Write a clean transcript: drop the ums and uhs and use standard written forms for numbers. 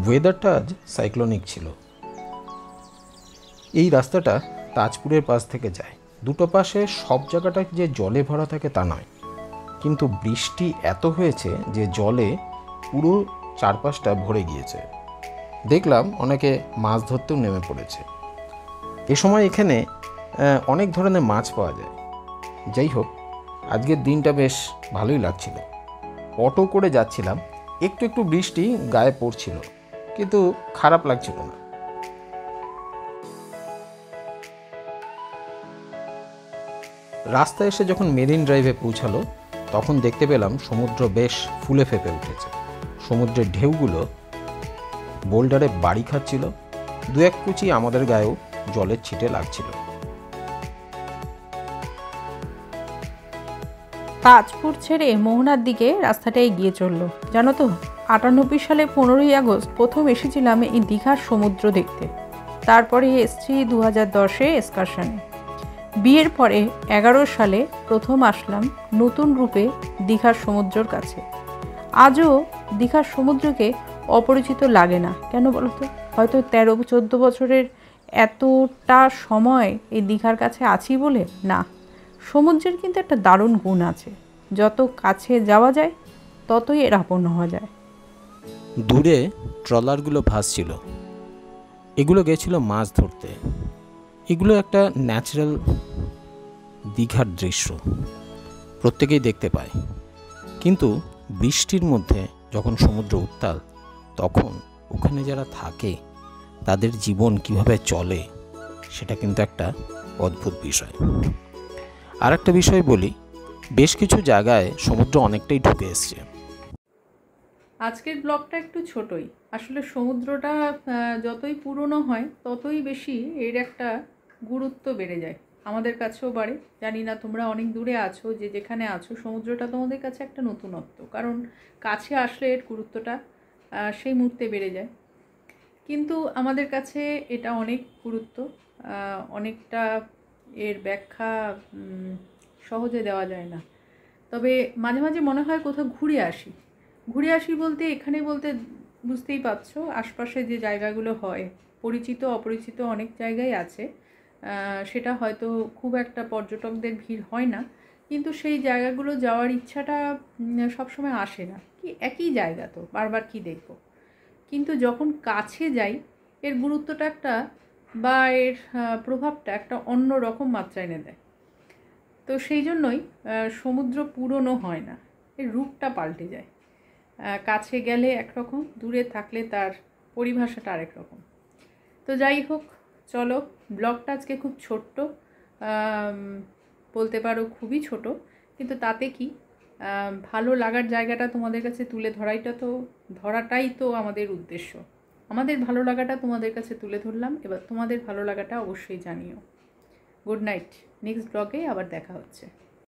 ওয়েদারটা আজ সাইক্লোনিক ছিল। এই রাস্তাটা তাজপুরের পাশ থেকে যায়। দুটো পাশে সব জায়গাটা যে জলে ভরা থাকে তা নয়, কিন্তু বৃষ্টি এত হয়েছে যে জলে পুরো চারপাশটা ভরে গিয়েছে। দেখলাম অনেকে মাছ ধরতেও নেমে পড়েছে। এ সময় এখানে অনেক ধরনের মাছ পাওয়া যায়। যাই হোক, আজকের দিনটা বেশ ভালোই লাগছিল। অটো করে যাচ্ছিলাম, একটু একটু বৃষ্টি গায়ে পড়ছিল, কিন্তু খারাপ লাগছিল না। রাস্তায় এসে যখন মেরিন ড্রাইভে পৌঁছালো, তখন দেখতে পেলাম সমুদ্র বেশ ফুলে ফেঁপে উঠেছে। সমুদ্রের ঢেউগুলো বোল্ডারে বাড়ি খাচ্ছিল, দু এক কুচি আমাদের গায়েও জলের ছিটে লাগছিল। তাজপুর ছেড়ে মোহনার দিকে রাস্তাটা এগিয়ে চলল। জানো তো, 98 সালে 15ই আগস্ট প্রথম এসেছিলাম এই দীঘার সমুদ্র দেখতে। তারপরে এসছি 2010-এ এক্সকারশনে। বিয়ের পরে 11 সালে প্রথম আসলাম নতুন রূপে দীঘার সমুদ্রের কাছে। আজও দীঘার সমুদ্রকে অপরিচিত লাগে না। কেন বলো তো? হয়তো 13-14 বছরের এতটা সময় এই দীঘার কাছে আছি বলে না। সমুদ্রের কিন্তু একটা দারুণ গুণ আছে, যত কাছে যাওয়া যায় ততই এর আপন হওয়া যায়। দূরে ট্রলারগুলো ভাসছিল, এগুলো গেছিল মাছ ধরতে। এগুলো একটা ন্যাচারাল দীঘার দৃশ্য, প্রত্যেকেই দেখতে পায়। কিন্তু বৃষ্টির মধ্যে যখন সমুদ্র উত্তাল, তখন ওখানে যারা থাকে তাদের জীবন কিভাবে চলে সেটা কিন্তু একটা অদ্ভুত বিষয়। আর একটা বিষয় বলি, বেশ কিছু জায়গায় সমুদ্র অনেকটাই ঢুকে এসছে। আজকের ব্লগটা একটু ছোটই। আসলে সমুদ্রটা যতই পুরনো হয় ততই বেশি এর একটা গুরুত্ব বেড়ে যায়, আমাদের কাছেও বাড়ে। জানি না তোমরা অনেক দূরে আছো, যে যেখানে আছো, সমুদ্রটা তোমাদের কাছে একটা নতুনত্ব, কারণ কাছে আসলে এর গুরুত্বটা সেই মুহূর্তে বেড়ে যায়। কিন্তু আমাদের কাছে এটা অনেক গুরুত্ব, অনেকটা এর ব্যাখ্যা সহজে দেওয়া যায় না। তবে মাঝে মাঝে মনে হয় কোথাও ঘুরে আসি বলতে এখানে বলতে বুঝতেই পারছো, আশপাশে যে জায়গাগুলো হয়, পরিচিত অপরিচিত অনেক জায়গায় আছে, সেটা হয়তো খুব একটা পর্যটকদের ভিড় হয় না, কিন্তু সেই জায়গাগুলো যাওয়ার ইচ্ছাটা সবসময় আসে না। কি একই জায়গা তো বারবার কি দেখব, কিন্তু যখন কাছে যাই এর গুরুত্বটা একটা বা এর প্রভাবটা একটা অন্য রকম মাত্রা এনে দেয়। তো সেই জন্যই সমুদ্র পুরনো হয় না, এর রূপটা পাল্টে যায়। কাছে গেলে একরকম, দূরে থাকলে তার পরিভাষাটা আরেক রকম। তো যাই হোক, চলো, ব্লগটা আজকে খুব ছোট্ট, বলতে পারো খুবই ছোট, কিন্তু তাতে কি, ভালো লাগার জায়গাটা তোমাদের কাছে তুলে ধরাটাই তো আমাদের উদ্দেশ্য। আমাদের ভালো লাগাটা তোমাদের কাছে তুলে ধরলাম, এবার তোমাদের ভালো লাগাটা অবশ্যই জানিও। গুড নাইট, নেক্সট ব্লগে আবার দেখা হচ্ছে।